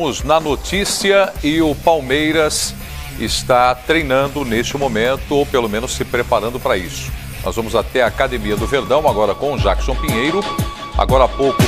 Vamos na notícia e o Palmeiras está treinando neste momento, ou pelo menos se preparando para isso. Nós vamos até a Academia do Verdão, agora com o Jackson Pinheiro. Agora há pouco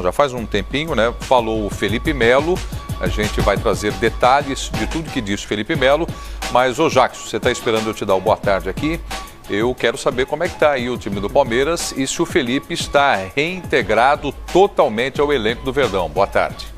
já faz um tempinho, né? Falou o Felipe Melo. A gente vai trazer detalhes de tudo que disse o Felipe Melo. Mas, ô Jackson, você está esperando eu te dar o boa tarde aqui? Eu quero saber como é que está aí o time do Palmeiras e se o Felipe está reintegrado totalmente ao elenco do Verdão. Boa tarde.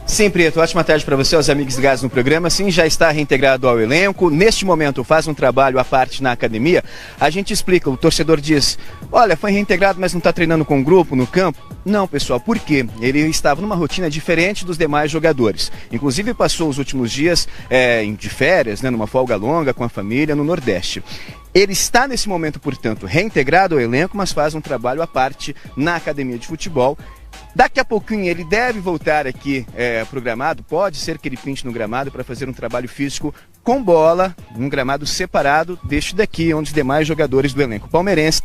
Sim, Prieto, ótima tarde para você, aos amigos ligados no programa. Sim, já está reintegrado ao elenco. Neste momento faz um trabalho à parte na academia. A gente explica, o torcedor diz, olha, foi reintegrado, mas não está treinando com o grupo, no campo. Não, pessoal, por quê? Ele estava numa rotina diferente dos demais jogadores. Inclusive passou os últimos dias de férias, né, numa folga longa com a família no Nordeste. Ele está nesse momento, portanto, reintegrado ao elenco, mas faz um trabalho à parte na academia de futebol. Daqui a pouquinho ele deve voltar aqui pro gramado, pode ser que ele pinte no gramado para fazer um trabalho físico com bola, num gramado separado deste daqui, onde os demais jogadores do elenco palmeirense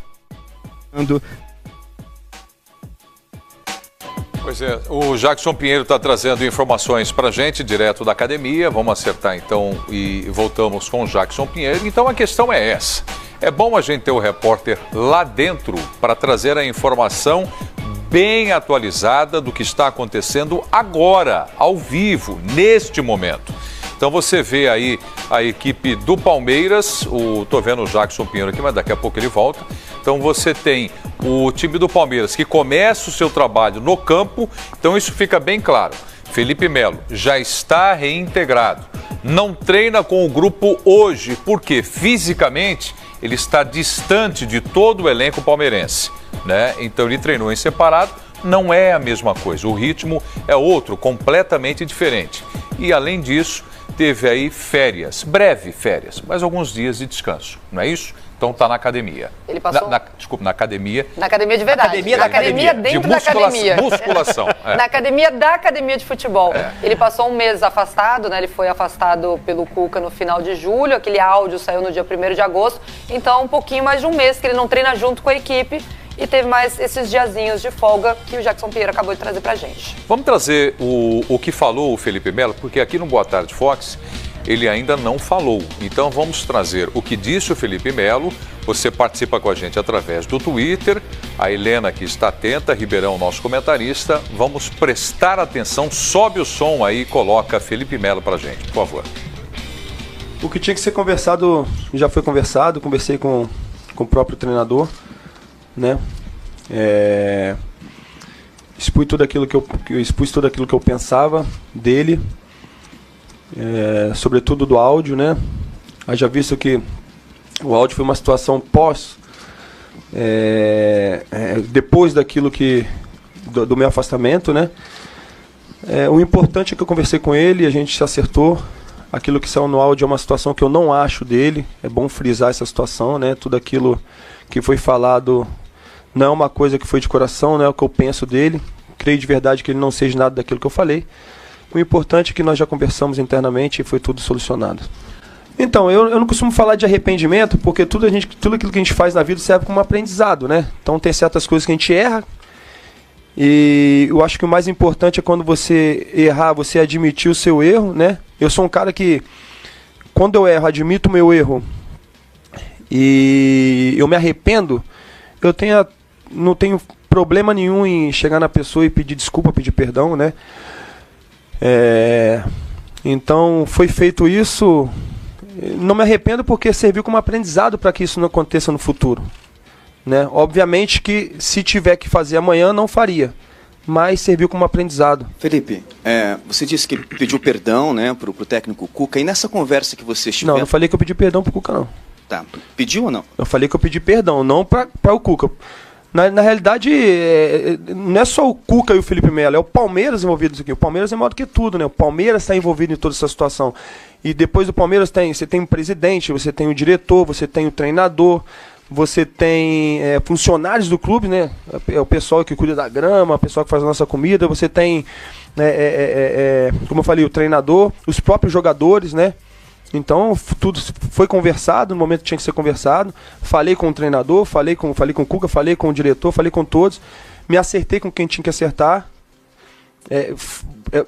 andam. Pois é, o Jackson Pinheiro está trazendo informações para a gente, direto da academia. Vamos acertar então e voltamos com o Jackson Pinheiro. Então a questão é essa. É bom a gente ter o repórter lá dentro para trazer a informação bem atualizada do que está acontecendo agora, ao vivo, neste momento. Então você vê aí a equipe do Palmeiras, tô vendo o Jackson Pinheiro aqui, mas daqui a pouco ele volta. Então você tem o time do Palmeiras que começa o seu trabalho no campo, então isso fica bem claro. Felipe Melo já está reintegrado, não treina com o grupo hoje, porque fisicamente ele está distante de todo o elenco palmeirense, né? Então ele treinou em separado, não é a mesma coisa, o ritmo é outro, completamente diferente. E além disso, teve aí férias, breve férias, mas alguns dias de descanso, não é isso? Então tá na academia. Ele passou... Desculpa, na academia. Na academia de verdade. Academia dentro de da academia. Musculação. É. Na academia da academia de futebol. É. Ele passou um mês afastado, né? Ele foi afastado pelo Cuca no final de julho. Aquele áudio saiu no dia 1º de agosto. Então, um pouquinho mais de um mês que ele não treina junto com a equipe. E teve mais esses diazinhos de folga que o Jackson Pinheiro acabou de trazer pra gente. Vamos trazer o que falou o Felipe Melo, porque aqui no Boa Tarde Fox ele ainda não falou. Então vamos trazer o que disse o Felipe Melo. Você participa com a gente através do Twitter. A Helena que está atenta, Ribeirão, nosso comentarista. Vamos prestar atenção, sobe o som aí e coloca Felipe Melo pra gente, por favor. O que tinha que ser conversado já foi conversado, conversei com o próprio treinador, né? Expus tudo aquilo que eu pensava dele, sobretudo do áudio, né? Haja visto que o áudio foi uma situação depois daquilo do meu afastamento, né? O importante é que eu conversei com ele, a gente se acertou. Aquilo que saiu no áudio é uma situação que eu não acho dele, é bom frisar essa situação, né? Tudo aquilo que foi falado não é uma coisa que foi de coração, não é o que eu penso dele. Creio de verdade que ele não seja nada daquilo que eu falei. O importante é que nós já conversamos internamente e foi tudo solucionado. Então, eu não costumo falar de arrependimento, porque tudo aquilo que a gente faz na vida serve como aprendizado, né? Então tem certas coisas que a gente erra, e eu acho que o mais importante é quando você errar, você admitir o seu erro, né? Eu sou um cara que, quando eu erro, admito o meu erro e eu me arrependo, não tenho problema nenhum em chegar na pessoa e pedir desculpa, pedir perdão, né? Então foi feito isso, não me arrependo porque serviu como aprendizado para que isso não aconteça no futuro, né? Obviamente que se tiver que fazer amanhã não faria, mas serviu como aprendizado. Felipe, você disse que pediu perdão, né, pro técnico Cuca, e nessa conversa que vocês tiveram... Não falei que eu pedi perdão pro Cuca, não. Tá, pediu ou não? Eu falei que eu pedi perdão, não para o Cuca. Na realidade, não é só o Cuca e o Felipe Melo, é o Palmeiras envolvido nisso aqui. O Palmeiras é maior do que tudo, né? O Palmeiras está envolvido em toda essa situação. E depois do Palmeiras você tem o presidente, você tem o diretor, você tem o treinador, você tem funcionários do clube, né? É o pessoal que cuida da grama, o pessoal que faz a nossa comida, você tem, como eu falei, o treinador, os próprios jogadores, né? Então, tudo foi conversado no momento que tinha que ser conversado. Falei com o treinador, falei com o Cuca, falei com o diretor, falei com todos. me acertei com quem tinha que acertar.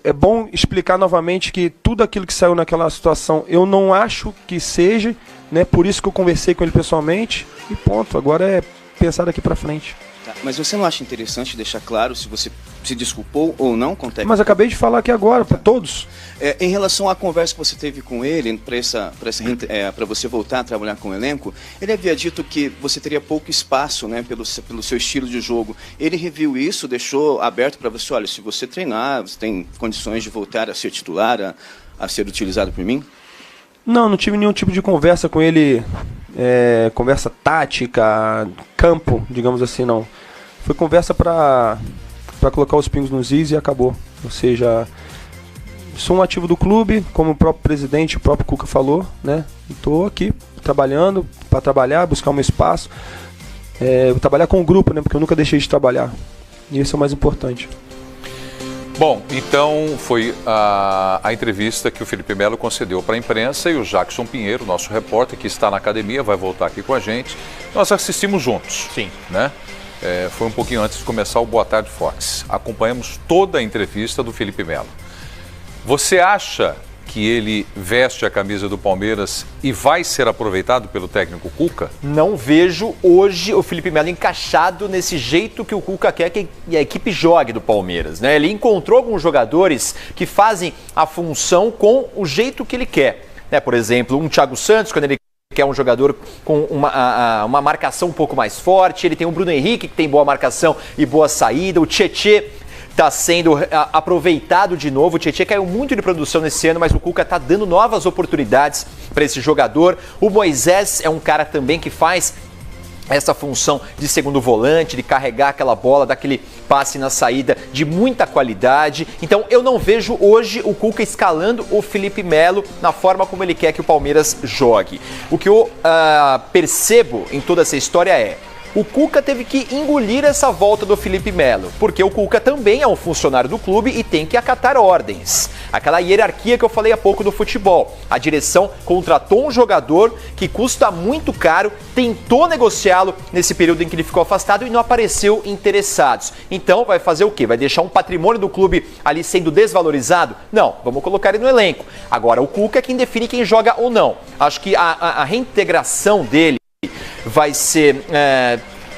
É bom explicar novamente que tudo aquilo que saiu naquela situação eu não acho que seja, né? Por isso que eu conversei com ele pessoalmente e ponto. Agora é pensar daqui para frente. Tá, mas você não acha interessante deixar claro se você se desculpou ou não com o técnico? Mas eu acabei de falar aqui agora, para todos. Em relação à conversa que você teve com ele, para você voltar a trabalhar com o elenco, ele havia dito que você teria pouco espaço, né, pelo seu estilo de jogo. Ele reviu isso, deixou aberto para você, olha, se você treinar, você tem condições de voltar a ser titular, a ser utilizado por mim? Não tive nenhum tipo de conversa com ele, conversa tática, campo, digamos assim, não. Foi conversa para colocar os pingos nos is e acabou. Ou seja, sou um ativo do clube, como o próprio presidente, o próprio Cuca falou, né? Estou aqui trabalhando, para trabalhar, buscar um espaço, trabalhar com o grupo, né? Porque eu nunca deixei de trabalhar. E isso é o mais importante. Bom, então foi a entrevista que o Felipe Melo concedeu para a imprensa e o Jackson Pinheiro, nosso repórter, que está na academia, vai voltar aqui com a gente. Nós assistimos juntos. Sim. Né? Foi um pouquinho antes de começar o Boa Tarde Fox. Acompanhamos toda a entrevista do Felipe Melo. Você acha que ele veste a camisa do Palmeiras e vai ser aproveitado pelo técnico Cuca? Não vejo hoje o Felipe Melo encaixado nesse jeito que o Cuca quer que a equipe jogue do Palmeiras, né? Ele encontrou alguns jogadores que fazem a função com o jeito que ele quer, né? Por exemplo, um Thiago Santos, quando ele quer um jogador com uma marcação um pouco mais forte. Ele tem o Bruno Henrique, que tem boa marcação e boa saída. O Tietê está sendo aproveitado de novo. O Tietê caiu muito de produção nesse ano, mas o Cuca está dando novas oportunidades para esse jogador. O Moisés é um cara também que faz essa função de segundo volante, de carregar aquela bola, daquele passe na saída de muita qualidade. Então eu não vejo hoje o Cuca escalando o Felipe Melo na forma como ele quer que o Palmeiras jogue. O que eu percebo em toda essa história é: o Cuca teve que engolir essa volta do Felipe Melo, porque o Cuca também é um funcionário do clube e tem que acatar ordens. Aquela hierarquia que eu falei há pouco do futebol. A direção contratou um jogador que custa muito caro, tentou negociá-lo nesse período em que ele ficou afastado e não apareceu interessados. Então vai fazer o quê? Vai deixar um patrimônio do clube ali sendo desvalorizado? Não, vamos colocar ele no elenco. Agora o Cuca é quem define quem joga ou não. Acho que a reintegração dele vai ser,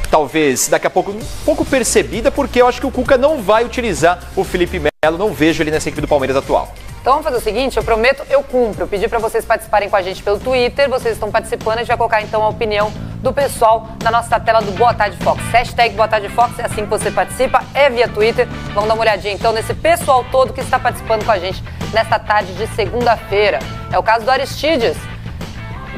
talvez, daqui a pouco, um pouco percebida, porque eu acho que o Cuca não vai utilizar o Felipe Melo, não vejo ele nessa equipe do Palmeiras atual. Então vamos fazer o seguinte, eu prometo, eu cumpro. Eu pedi para vocês participarem com a gente pelo Twitter, vocês estão participando, a gente vai colocar então a opinião do pessoal na nossa tela do Boa Tarde Fox. Hashtag Boa Tarde Fox, é assim que você participa, é via Twitter. Vamos dar uma olhadinha então nesse pessoal todo que está participando com a gente nesta tarde de segunda-feira. É o caso do Aristides.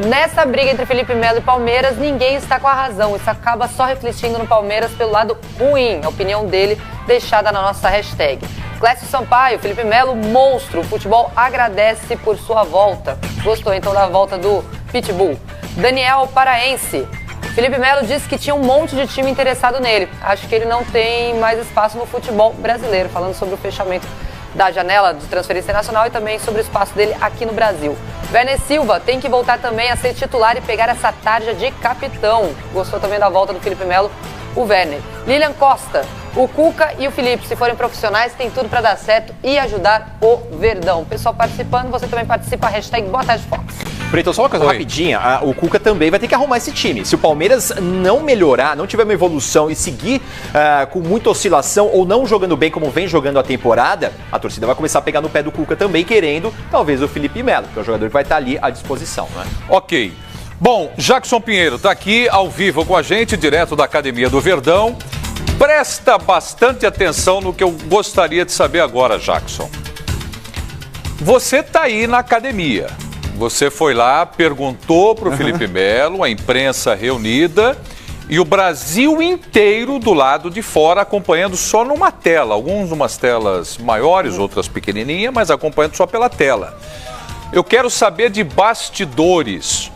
Nessa briga entre Felipe Melo e Palmeiras, ninguém está com a razão. Isso acaba só refletindo no Palmeiras pelo lado ruim. A opinião dele deixada na nossa hashtag. Clécio Sampaio, Felipe Melo, monstro. O futebol agradece por sua volta. Gostou então da volta do Pitbull. Daniel Paraense. Felipe Melo disse que tinha um monte de time interessado nele. Acho que ele não tem mais espaço no futebol brasileiro. Falando sobre o fechamento da janela de transferência nacional e também sobre o espaço dele aqui no Brasil. Werner Silva tem que voltar também a ser titular e pegar essa tarja de capitão. Gostou também da volta do Felipe Melo, o Werner. Lilian Costa, o Cuca e o Felipe, se forem profissionais, tem tudo para dar certo e ajudar o Verdão. Pessoal participando, você também participa, hashtag Boa Tarde Fox. Preto, só uma coisa rapidinha, o Cuca também vai ter que arrumar esse time. Se o Palmeiras não melhorar, não tiver uma evolução e seguir com muita oscilação ou não jogando bem como vem jogando a temporada, a torcida vai começar a pegar no pé do Cuca também, querendo talvez o Felipe Melo, que é o jogador que vai estar ali à disposição, né? Ok. Bom, Jackson Pinheiro está aqui ao vivo com a gente, direto da Academia do Verdão. Presta bastante atenção no que eu gostaria de saber agora, Jackson. Você está aí na academia. Você foi lá, perguntou para o Felipe Melo, a imprensa reunida, e o Brasil inteiro do lado de fora acompanhando só numa tela. Alguns umas telas maiores, outras pequenininhas, mas acompanhando só pela tela. Eu quero saber de bastidores.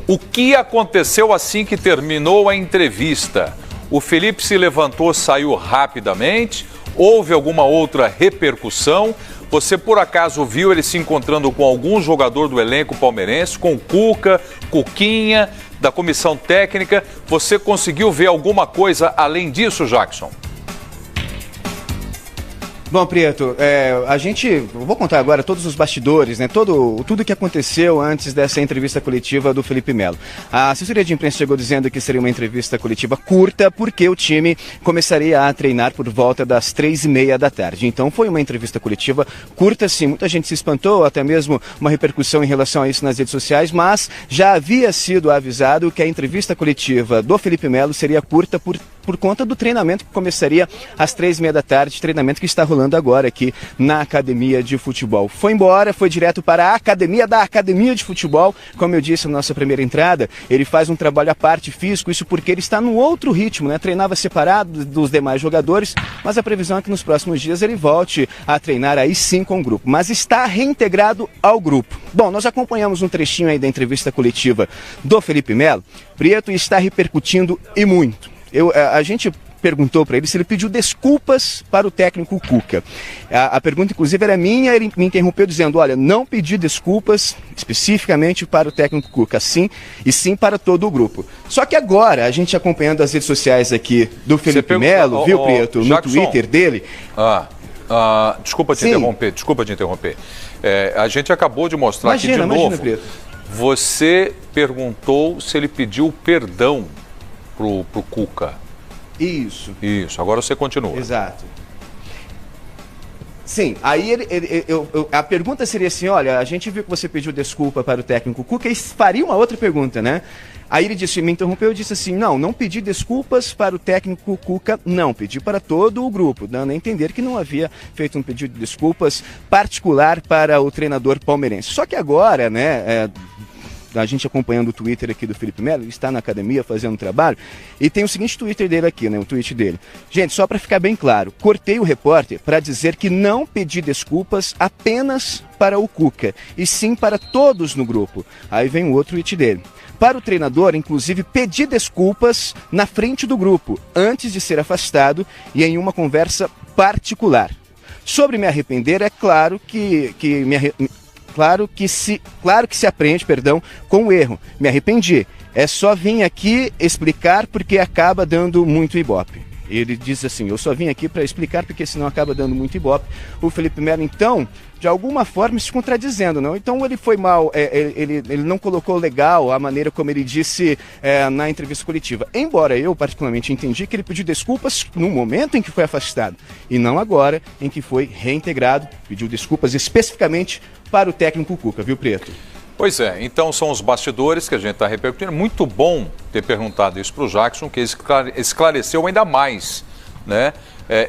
O que aconteceu assim que terminou a entrevista? O Felipe se levantou, saiu rapidamente? Houve alguma outra repercussão? Você, por acaso, viu ele se encontrando com algum jogador do elenco palmeirense, com o Cuca, Cuquinha, da comissão técnica? Você conseguiu ver alguma coisa além disso, Jackson? Bom, Prieto, vou contar agora todos os bastidores, né? Tudo que aconteceu antes dessa entrevista coletiva do Felipe Melo. A assessoria de imprensa chegou dizendo que seria uma entrevista coletiva curta, porque o time começaria a treinar por volta das 3h30 da tarde. Então foi uma entrevista coletiva curta, sim. Muita gente se espantou, até mesmo uma repercussão em relação a isso nas redes sociais, mas já havia sido avisado que a entrevista coletiva do Felipe Melo seria curta por conta do treinamento que começaria às 3h30 da tarde, treinamento que está rolando agora aqui na Academia de Futebol. Foi embora, foi direto para a academia da Academia de Futebol. Como eu disse na nossa primeira entrada, ele faz um trabalho à parte físico, isso porque ele está num outro ritmo, né? Treinava separado dos demais jogadores, mas a previsão é que nos próximos dias ele volte a treinar aí sim com o grupo, mas está reintegrado ao grupo. Bom, nós acompanhamos um trechinho aí da entrevista coletiva do Felipe Melo. Prieto, está repercutindo e muito. A gente perguntou para ele se ele pediu desculpas para o técnico Cuca. A pergunta, inclusive, era minha, ele me interrompeu dizendo, olha, não pedi desculpas especificamente para o técnico Cuca, sim, e sim para todo o grupo. Só que agora, a gente acompanhando as redes sociais aqui do Felipe Melo, viu, Prieto, no Twitter dele... Desculpa te interromper. A gente acabou de mostrar aqui de novo. Prieto. Você perguntou se ele pediu perdão pro Cuca. Isso, agora você continua. Exato. Sim, aí a pergunta seria assim, olha, a gente viu que você pediu desculpa para o técnico Cuca e faria uma outra pergunta, né? Aí ele me interrompeu e disse assim, não pedi desculpas para o técnico Cuca, não, pedi para todo o grupo, dando a entender que não havia feito um pedido de desculpas particular para o treinador palmeirense. Só que agora, né, a gente acompanhando o Twitter aqui do Felipe Melo, ele está na academia fazendo um trabalho, e tem o seguinte Twitter dele aqui, né, o tweet dele. Gente, só para ficar bem claro, cortei o repórter para dizer que não pedi desculpas apenas para o Cuca, e sim para todos no grupo. Aí vem o outro tweet dele. Para o treinador, inclusive, pedi desculpas na frente do grupo, antes de ser afastado e em uma conversa particular. Sobre me arrepender, é claro Claro que se aprende, com o erro. Me arrependi. É só vir aqui explicar porque acaba dando muito ibope. Ele diz assim, eu só vim aqui para explicar porque senão acaba dando muito ibope. O Felipe Melo, então, de alguma forma se contradizendo, não? Então ele foi mal, ele não colocou legal a maneira como ele disse na entrevista coletiva. Embora eu particularmente entendi que ele pediu desculpas no momento em que foi afastado e não agora em que foi reintegrado. Pediu desculpas especificamente para o técnico Cuca, viu, Prieto? Pois é, então são os bastidores que a gente está repercutindo. Muito bom ter perguntado isso para o Jackson, que esclareceu ainda mais, né,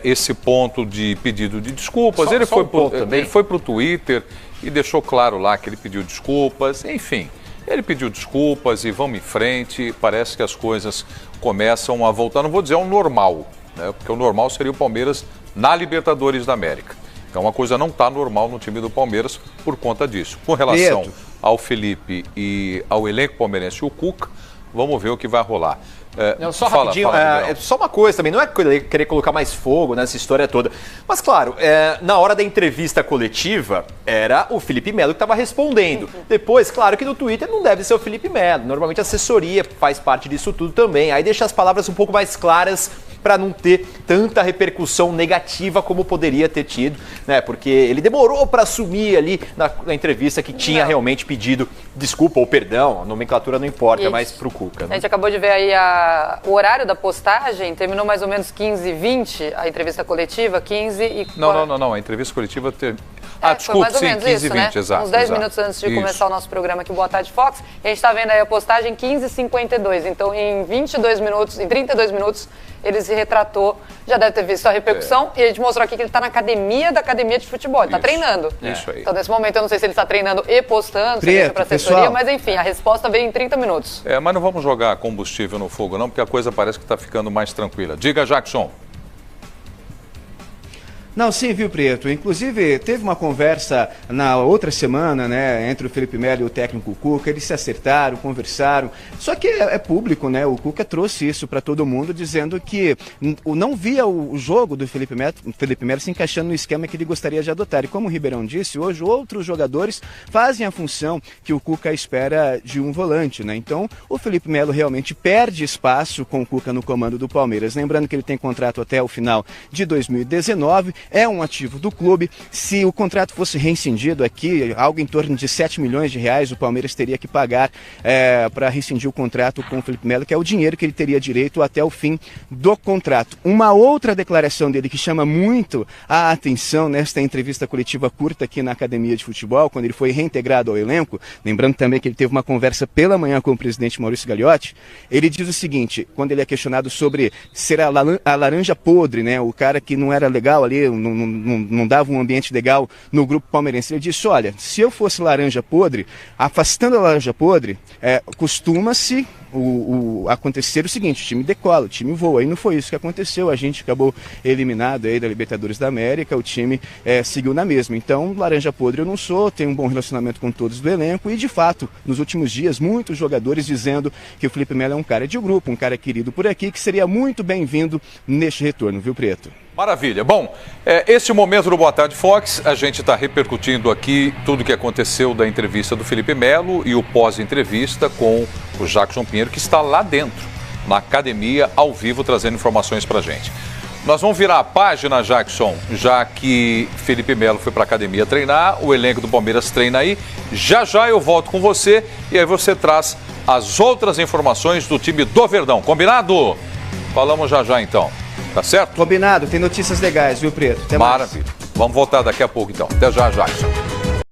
esse ponto de pedido de desculpas. Ele foi para o Twitter e deixou claro lá que ele pediu desculpas, enfim. Ele pediu desculpas e vamos em frente, parece que as coisas começam a voltar, não vou dizer ao normal, né, porque o normal seria o Palmeiras na Libertadores da América. Então a coisa não está normal no time do Palmeiras por conta disso. Com relação ao Felipe e ao elenco palmeirense e o Cuca, vamos ver o que vai rolar. Só rapidinho, só uma coisa também, não é querer colocar mais fogo nessa história toda, mas claro, na hora da entrevista coletiva, era o Felipe Melo que estava respondendo. Depois, claro que no Twitter não deve ser o Felipe Melo, normalmente a assessoria faz parte disso tudo também, aí deixa as palavras um pouco mais claras para não ter tanta repercussão negativa como poderia ter tido, né? Porque ele demorou para assumir ali na entrevista que tinha realmente pedido desculpa ou perdão, a nomenclatura não importa, mas pro Cuca. Né? A gente acabou de ver aí o horário da postagem, terminou mais ou menos 15h20, a entrevista coletiva, 15h40. Não, a entrevista coletiva... desculpa, sim, 15h20, né? Exato. Uns 10 minutos antes de começar o nosso programa aqui, Boa Tarde Fox, e a gente está vendo aí a postagem 15h52, então em 32 minutos, ele se retratou, já deve ter visto a repercussão, e a gente mostrou aqui que ele está na academia da Academia de Futebol, ele está treinando. Isso aí. Então nesse momento eu não sei se ele está treinando e postando, se deixa para a assessoria, mas enfim, a resposta veio em 30 minutos. Mas não vamos jogar combustível no fogo não, porque a coisa parece que está ficando mais tranquila. Diga, Jackson. Não, sim, viu, Prieto? Inclusive, teve uma conversa na outra semana, né, entre o Felipe Melo e o técnico Cuca, eles se acertaram, conversaram, só que é público, né, o Cuca trouxe isso para todo mundo, dizendo que não via o jogo do Felipe Melo se encaixando no esquema que ele gostaria de adotar, e como o Ribeirão disse, hoje outros jogadores fazem a função que o Cuca espera de um volante, né, então o Felipe Melo realmente perde espaço com o Cuca no comando do Palmeiras, lembrando que ele tem contrato até o final de 2019, é um ativo do clube. Se o contrato fosse rescindido aqui, algo em torno de 7 milhões de reais o Palmeiras teria que pagar para rescindir o contrato com o Felipe Melo, que é o dinheiro que ele teria direito até o fim do contrato. Uma outra declaração dele que chama muito a atenção nesta entrevista coletiva curta aqui na Academia de Futebol, quando ele foi reintegrado ao elenco, lembrando também que ele teve uma conversa pela manhã com o presidente Maurício Gagliotti, ele diz o seguinte, quando ele é questionado sobre ser a laranja podre, né, o cara que não era legal ali, não dava um ambiente legal no grupo palmeirense, ele disse, olha, se eu fosse laranja podre, afastando a laranja podre, costuma-se acontecer o seguinte, o time decola, o time voa, e não foi isso que aconteceu, a gente acabou eliminado aí da Libertadores da América, o time seguiu na mesma. Então, laranja podre eu não sou, tenho um bom relacionamento com todos do elenco e, de fato, nos últimos dias, muitos jogadores dizendo que o Felipe Melo é um cara de grupo, um cara querido por aqui, que seria muito bem-vindo neste retorno, viu, Preto? Maravilha. Bom, esse momento do Boa Tarde Fox, a gente está repercutindo aqui tudo o que aconteceu da entrevista do Felipe Melo e o pós-entrevista com o Jackson Pinheiro, que está lá dentro, na academia, ao vivo, trazendo informações para a gente. Nós vamos virar a página, Jackson, já que Felipe Melo foi para a academia treinar, o elenco do Palmeiras treina aí. Já já eu volto com você e aí você traz as outras informações do time do Verdão. Combinado? Falamos já já então. Tá certo? Combinado, tem notícias legais, viu, Preto? Até mais. Maravilha. Vamos voltar daqui a pouco então. Até já, Jackson.